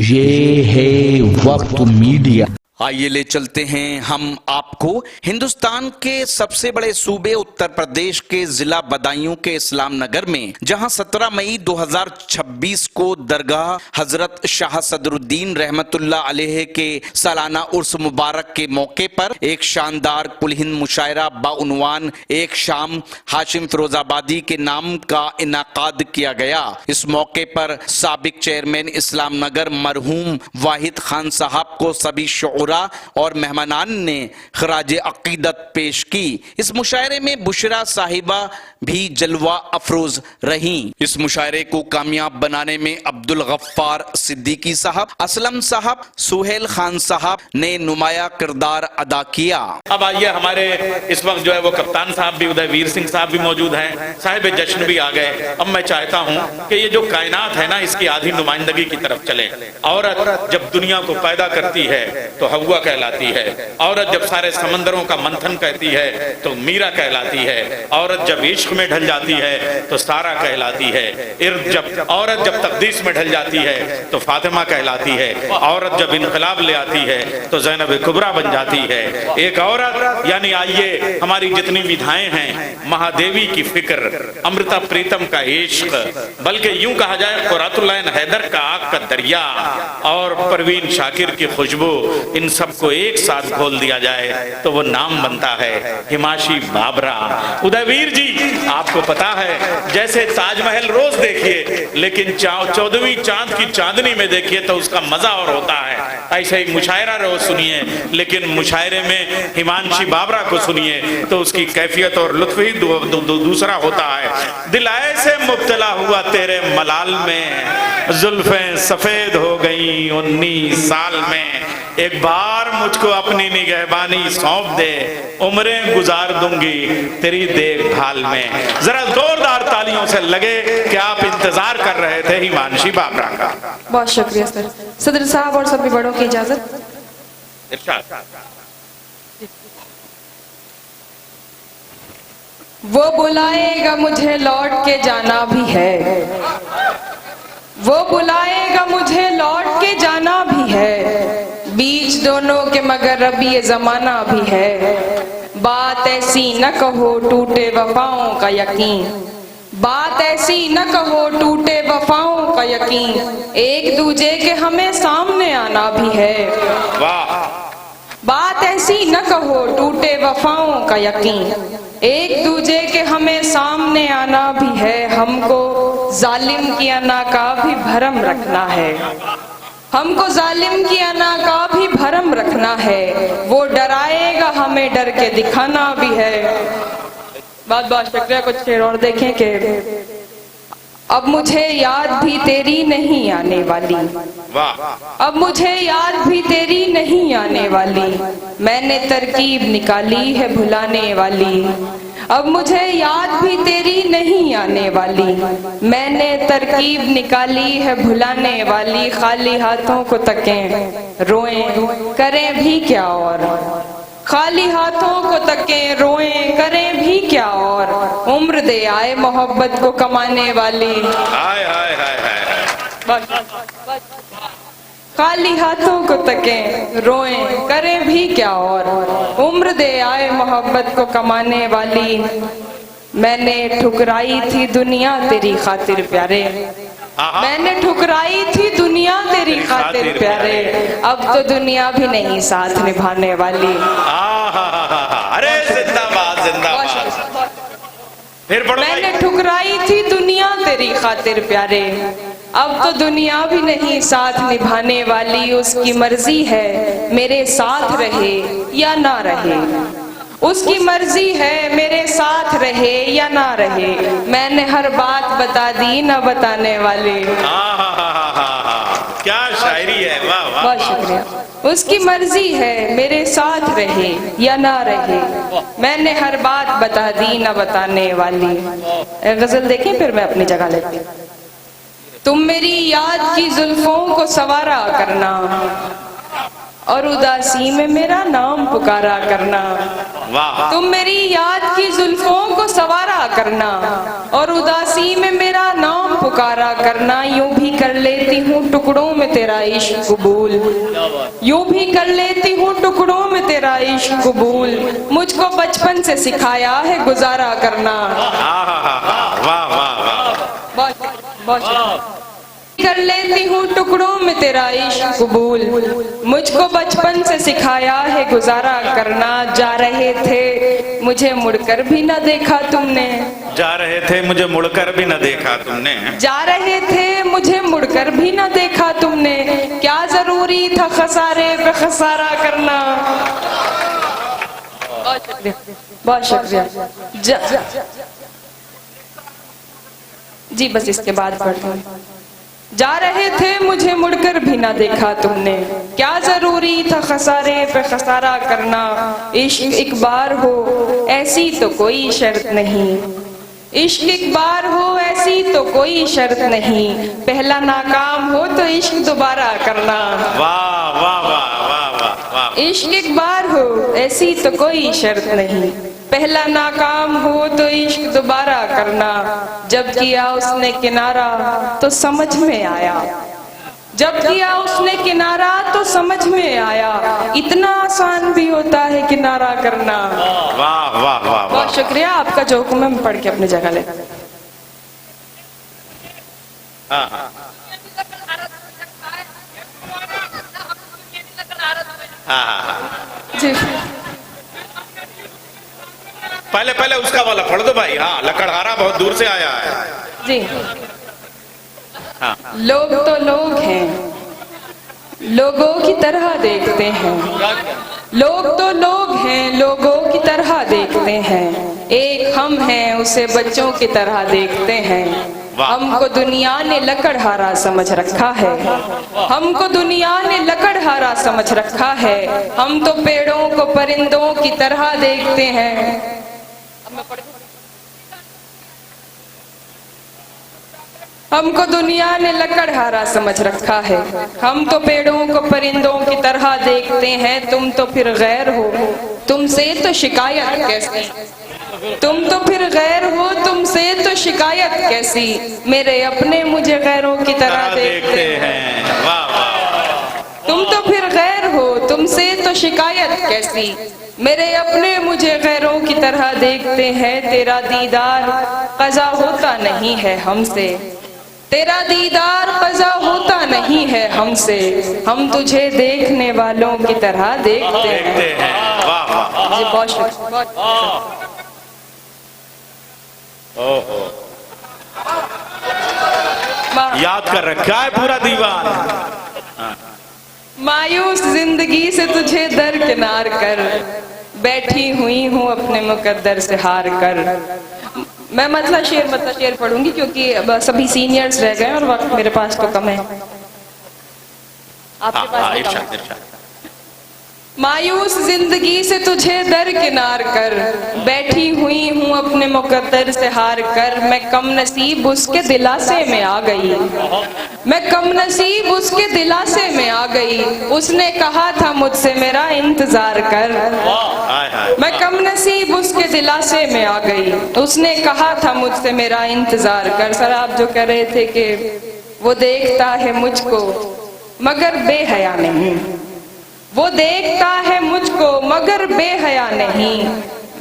ये है वक्त मीडिया। आइए ले चलते हैं हम आपको हिंदुस्तान के सबसे बड़े सूबे उत्तर प्रदेश के जिला बदायूं के इस्लाम नगर में, जहां 17 मई 2026 को दरगाह हजरत शाह सदरुद्दीन रहमतुल्लाह अलैह के सालाना उर्स मुबारक के मौके पर एक शानदार कुल-हिंद मुशायरा बाउनवान एक शाम हाशिम फिरोजाबादी के नाम का इनाकाद किया गया। इस मौके पर साबिक चेयरमैन इस्लाम नगर मरहूम वाहिद खान साहब को सभी शोरा और मेहमानान ने खराज अकीदत पेश की। इस मुशायरे में बुशरा साहिबा भी जलवा अफरोज रही। इस मुशायरे को कामयाब बनाने में अब्दुल गफ्फार सिद्दीकी साहब, असलम साहब, सुहेल खान साहब ने नुमाया किरदार अदा किया। अब आइए, हमारे इस वक्त जो है वो कप्तान साहब भी, उदयवीर सिंह साहब भी मौजूद हैं, साहिब जश्न भी आ गए। अब मैं चाहता हूँ कि ये जो कायनात है ना, इसकी आधी नुमाइंदगी की तरफ चले। औरत जब दुनिया को पैदा करती है तो हवा कहलाती है। औरत जब सारे समंदरों का मंथन कहती है तो मीरा कहलाती है। औरत जब इश्क में ढल जाती है तो सारा कहलाती है। औरत जब तकदीस में ढल जाती है तो फातिमा कहलाती है। औरत जब इनकलाब ले आती है तो ज़ैनब कुबरा बन जाती है। एक औरत यानी आइए, हमारी जितनी विधाएं हैं, महादेवी की फिक्र, अमृता प्रीतम का इश्क, बल्कि यूं कहा जाए कुरातुल्लाह हैदर का आग का दरिया और परवीन शाकिर की खुशबू, इन सबको एक साथ घोल दिया जाए तो वो नाम बनता है हिमाशी बाबरा। उदयवीर जी, आपको पता है, जैसे ताजमहल रोज देखिए लेकिन 14वीं चांद की चांदनी में देखिए तो उसका मजा और होता है। ऐसे ही मुशायरा रोज सुनिए लेकिन मुशायरे में हिमांशी बाबरा को सुनिए तो उसकी कैफियत और लुत्फ ही दूसरा होता है। दिल ऐसे मुब्तला हुआ तेरे मलाल में, जुल्फें सफेद हो गई 19 साल में। एक बार मुझको अपनी निगहबानी सौंप दे, उम्रें गुजार दूंगी तेरी देखभाल में। जरा जोरदार तालियों से लगे कि आप इंतजार कर रहे थे हिमांशी बाबरा का। बहुत शुक्रिया सर। सदर साहब और सभी बड़ों की इजाजत। वो बुलाएगा मुझे लौट के जाना भी है, वो बुलाएगा मुझे लौट के जाना भी है, बीच दोनों के मगर अब ये जमाना भी है। बात ऐसी न कहो टूटे वफाओं का यकीन, बात ऐसी न कहो टूटे वफाओं का यकीन, एक दूजे के हमें सामने आना भी है। बात ऐसी न कहो टूटे वफाओं का यकीन, एक दूजे के हमें सामने आना भी है। हमको जालिम की अना का भी भरम रखना है, हमको जालिम की अना का भी भरम रखना है। वो डराएगा हमें डर के दिखाना भी है। बहुत बहुत शुक्रिया। कुछ शेर और देखें कि अब मुझे याद भी तेरी नहीं आने वाली, अब मुझे याद भी तेरी नहीं आने वाली, मैंने तरकीब निकाली है भुलाने वाली। अब मुझे याद भी तेरी नहीं आने वाली, मैंने तरकीब निकाली है भुलाने वाली। खाली हाथों को तकें रोएं करें भी क्या और, खाली हाथों को तकें रोएं करें भी क्या और, उम्र दे आए मोहब्बत को कमाने वाली। हाय हाय हाय हाय। खाली हाथों को तकें रोएं करें भी क्या और, उम्र दे आए मोहब्बत को कमाने वाली। मैंने ठुकराई थी दुनिया तेरी खातिर प्यारे, मैंने ठुकराई थी दुनिया तेरी खातिर प्यारे, अब तो दुनिया भी नहीं साथ निभाने वाली। अरे जिंदाबाद जिंदाबाद। फिर मैंने ठुकराई थी दुनिया तेरी खातिर प्यारे, अब तो दुनिया भी नहीं साथ निभाने वाली। उसकी मर्जी है मेरे साथ रहे या ना रहे, उसकी मर्जी है मेरे साथ रहे या ना रहे, मैंने हर बात बता दी ना बताने वाली। क्या शायरी है, वाह वाह। बहुत शुक्रिया। उसकी मर्जी है मेरे साथ रहे या ना रहे, मैंने हर बात बता दी ना बताने वाली। गजल देखें फिर मैं अपनी जगह लेती हूँ। तुम मेरी याद की जुल्फों को सवारा करना, और उदासी में मेरा नाम पुकारा करना। वाह तुम मेरी याद की जुल्फों को सवारा करना और उदासी में मेरा नाम पुकारा करना। यूं भी कर लेती हूँ टुकड़ों में तेरा इश्क कबूल, यूं भी कर लेती हूँ टुकड़ों में तेरा इश्क कबूल। मुझको बचपन से सिखाया है गुजारा करना। वाह वाह वाह, बहुत कर लेती हूँ टुकड़ों में तेरा इश्क कबूल। मुझको बचपन से सिखाया है गुजारा करना। जा रहे थे मुझे मुड़कर भी न देखा तुमने, जा रहे थे मुझे मुड़कर भी न देखा तुमने, जा रहे थे मुझे मुड़कर भी न देखा तुमने। क्या जरूरी था खसारे पे खसारा करना। बहुत शुक्रिया जी। बस इसके बाद पढ़ता हूँ। जा रहे थे मुझे मुड़कर भी ना देखा तुमने, क्या जरूरी था खसारे पे खसारा करना। इश्क एक बार हो ऐसी तो कोई शर्त नहीं, इश्क एक बार हो ऐसी तो कोई शर्त नहीं। पहला नाकाम हो तो इश्क दोबारा करना। वाह वाह वाह वाह वाह वाह। इश्क एक बार हो ऐसी तो कोई शर्त नहीं, पहला नाकाम हो तो इश्क दोबारा करना। जब किया उसने किनारा तो समझ में आया, जब किया उसने किनारा तो समझ में आया। इतना आसान भी होता है किनारा करना। वाह वाह वाह, बहुत शुक्रिया। आपका जो हुक्म है मैं पढ़ के अपनी जगह ले। जी पहले पहले उसका वाला पढ़ दो भाई। हाँ, लकड़हारा बहुत दूर से आया है जी। हाँ। लोग तो लोग हैं, लोगों की तरह देखते हैं। लोग तो लोग हैं, लोगों की तरह देखते हैं। एक हम हैं उसे बच्चों की तरह देखते हैं। हमको दुनिया ने लकड़हारा समझ रखा है, हमको दुनिया ने लकड़हारा समझ रखा है। हम तो पेड़ों को परिंदों की तरह देखते हैं। हमको दुनिया ने लकड़हारा समझ रखा है, हम तो पेड़ों को परिंदों की तरह देखते हैं। तुम तो फिर गैर हो, तुमसे तो शिकायत कैसी, तुम तो फिर गैर हो, तुमसे तो शिकायत कैसी। मेरे अपने मुझे गैरों की तरह देखते हैं। वाह वाह। तुम तो फिर गैर हो, तुमसे तो शिकायत कैसी। मेरे अपने मुझे गैरों की तरह देखते हैं। तेरा दीदार क़ज़ा होता नहीं है हमसे, तेरा दीदार क़ज़ा होता नहीं है हमसे। हम तुझे देखने वालों की तरह देखते हैं। वाह वाह। जी बहुत शुक्रिया। ओहो, याद कर रखा है पूरा दीवान। मायूस जिंदगी से तुझे दरकिनार कर, बैठी हुई हूँ अपने मुकद्दर से हार कर। मैं मतलब शेर पढ़ूंगी क्योंकि अब सभी सीनियर्स रह गए और वक्त मेरे पास तो कम है। आपके पास तो कम है। मायूस जिंदगी से तुझे दरकिनार कर, बैठी हुई हूँ अपने मुकद्दर से हार कर। मैं कम नसीब उसके दिलासे में आ गई, मैं कम नसीब उसके दिलासे में आ गई। उसने कहा था मुझसे मेरा इंतजार कर, मैं कम नसीब उसके दिलासे में आ गई। उसने कहा था मुझसे मेरा इंतजार कर। सर आप जो कह रहे थे कि वो देखता है मुझको मगर बेहया नहीं, वो देखता है मुझको मगर बेहया नहीं।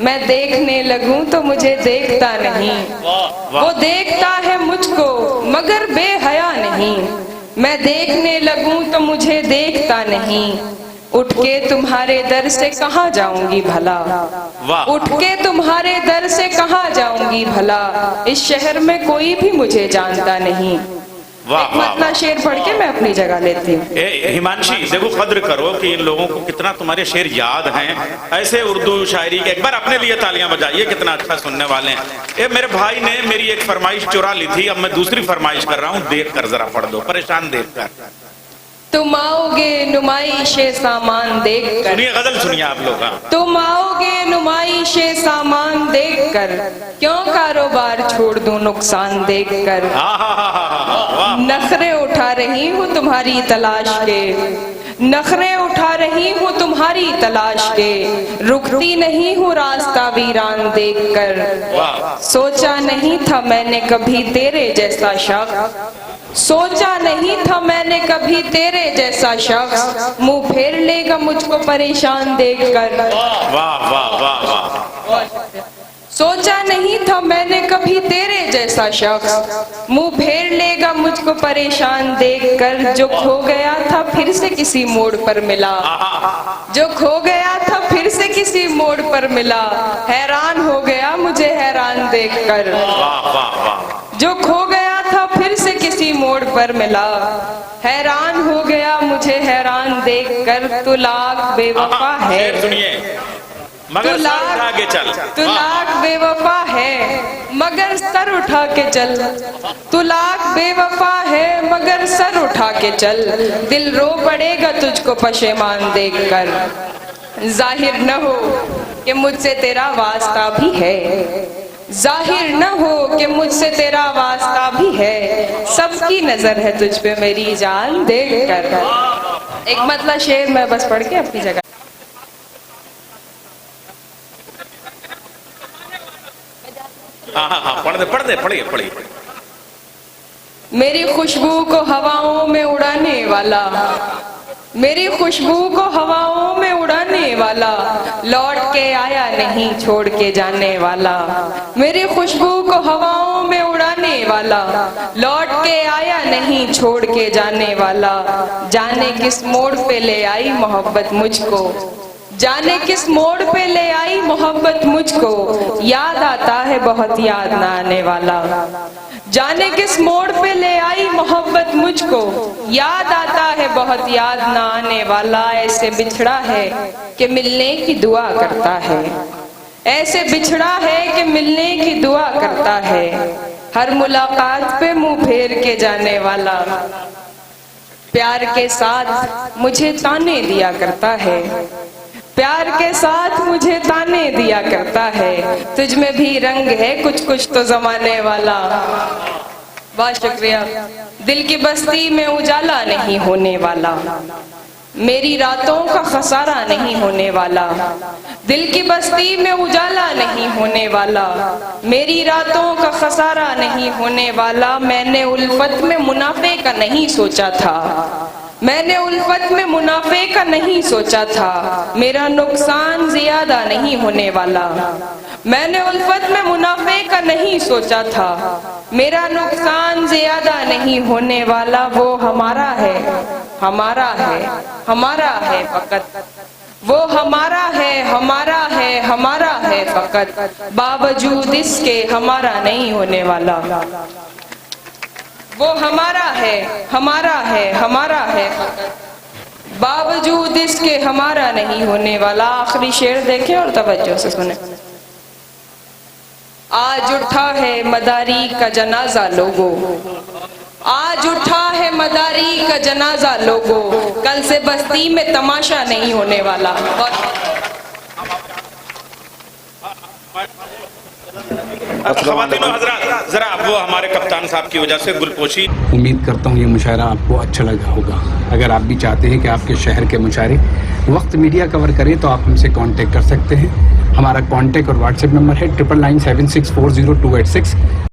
मैं देखने लगूं तो मुझे देखता नहीं, वो देखता है मुझको मगर बेहया नहीं। मैं देखने लगूं तो मुझे देखता नहीं। उठ के तुम्हारे दर से कहाँ जाऊंगी भला, उठ के तुम्हारे दर से कहाँ जाऊंगी भला। इस शहर में कोई भी मुझे जानता नहीं। एक मतलब शेर पढ़ के मैं अपनी जगह लेती हूँ। हिमांशी देखो, कद्र करो कि इन लोगों को कितना तुम्हारे शेर याद हैं। ऐसे उर्दू शायरी के एक बार अपने लिए तालियां बजाइए, कितना अच्छा सुनने वाले हैं। ये मेरे भाई ने मेरी एक फरमाइश चुरा ली थी, अब मैं दूसरी फरमाइश कर रहा हूँ। देख कर जरा पढ़ दो, परेशान देख कर। तुम आओगे नुमाइशे सामान देख कर, सुनिए गजल सुनिए आप लोग। तुम आओगे नुमाइशे सामान देख कर, क्यों कारोबार छोड़ दूं नुकसान देख कर। नखरे उठा रही हूँ तुम्हारी तलाश के, नखरे उठा रही हूँ तुम्हारी तलाश के, रुकती नहीं हूँ रास्ता वीरान देखकर। वाह सोचा नहीं था मैंने कभी तेरे जैसा शख्स, सोचा नहीं था मैंने कभी तेरे जैसा शख्स, मुंह फेर लेगा मुझको परेशान देखकर। वाह वाह वाह वाह। सोचा नहीं था मैंने कभी तेरे जैसा शख्स, मुंह फेर लेगा मुझको परेशान देखकर। जो खो गया था फिर से किसी मोड़ पर मिला, जो खो गया था फिर से किसी मोड़ पर मिला, हैरान हो गया मुझे हैरान देखकर। वाह वाह वाह। जो खो गया था फिर से किसी मोड़ पर मिला, हैरान हो गया मुझे हैरान देखकर। तू लाख बेवफा है, शेर सुनिए, मगर तू सर उठा के चल। तू लाख बेवफा है मगर सर उठा के चल, तू लाख बेवफा है मगर सर उठा के चल। दिल रो पड़ेगा तुझको पशेमान देखकर, जाहिर न हो कि मुझसे तेरा वास्ता भी है, जाहिर न हो कि मुझसे तेरा वास्ता भी है। सबकी नजर है तुझ पे मेरी जान देखकर। एक मतलब शेर मैं बस पढ़ के अपनी जगह। हाँ पढ़िए पढ़िए। मेरी खुशबू को हवाओं में उड़ाने वाला, मेरी खुशबू को हवाओं में उड़ाने वाला, लौट के आया नहीं छोड़ के जाने वाला। मेरी खुशबू को हवाओं में उड़ाने वाला, लौट के आया नहीं छोड़ के जाने वाला। जाने किस मोड़ पे ले आई मोहब्बत मुझको, जाने किस मोड़ पे ले आई मोहब्बत मुझको, याद आता है बहुत याद ना आने वाला। जाने किस मोड़ पे ले आई मोहब्बत मुझको, याद आता है बहुत याद ना आने वाला। ऐसे बिछड़ा है कि मिलने की दुआ करता है, ऐसे बिछड़ा है कि मिलने की दुआ करता है। हर मुलाकात पे मुंह फेर के जाने वाला, प्यार के साथ मुझे ताने दिया करता है, प्यार के साथ मुझे ताने दिया करता है। तुझ में भी रंग है कुछ कुछ तो जमाने वाला। बहुत शुक्रिया। दिल की बस्ती में उजाला नहीं होने वाला, मेरी रातों का खसारा नहीं होने वाला। दिल की बस्ती में उजाला नहीं होने वाला, मेरी रातों का खसारा नहीं होने वाला। मैंने उल्फत में मुनाफे का नहीं सोचा था, मैंने उल्फत में मुनाफे का नहीं सोचा था। मेरा नुकसान ज्यादा नहीं होने वाला, मैंने उल्फत में मुनाफे का नहीं सोचा था। मेरा नुकसान ज्यादा नहीं होने वाला। वो हमारा है, हमारा है, हमारा है फकत, वो हमारा है, हमारा है, हमारा है फकत। बावजूद इसके हमारा नहीं होने वाला। वो हमारा है, हमारा है, हमारा है फकत, बावजूद इसके हमारा नहीं होने वाला। आखिरी शेर देखें और तवज्जो से सुने। आज उठा है मदारी का जनाजा लोगों, आज उठा है मदारी का जनाजा लोगों, कल से बस्ती में तमाशा नहीं होने वाला। ख़वातीन और हज़रात, जरा वो हमारे कप्तान साहब की वजह से गुलपोशी। उम्मीद करता हूँ ये मुशायरा आपको अच्छा लगा होगा। अगर आप भी चाहते हैं कि आपके शहर के मुशायरे वक्त मीडिया कवर करें तो आप हमसे कांटेक्ट कर सकते हैं। हमारा कांटेक्ट और व्हाट्सएप नंबर है 9997640286।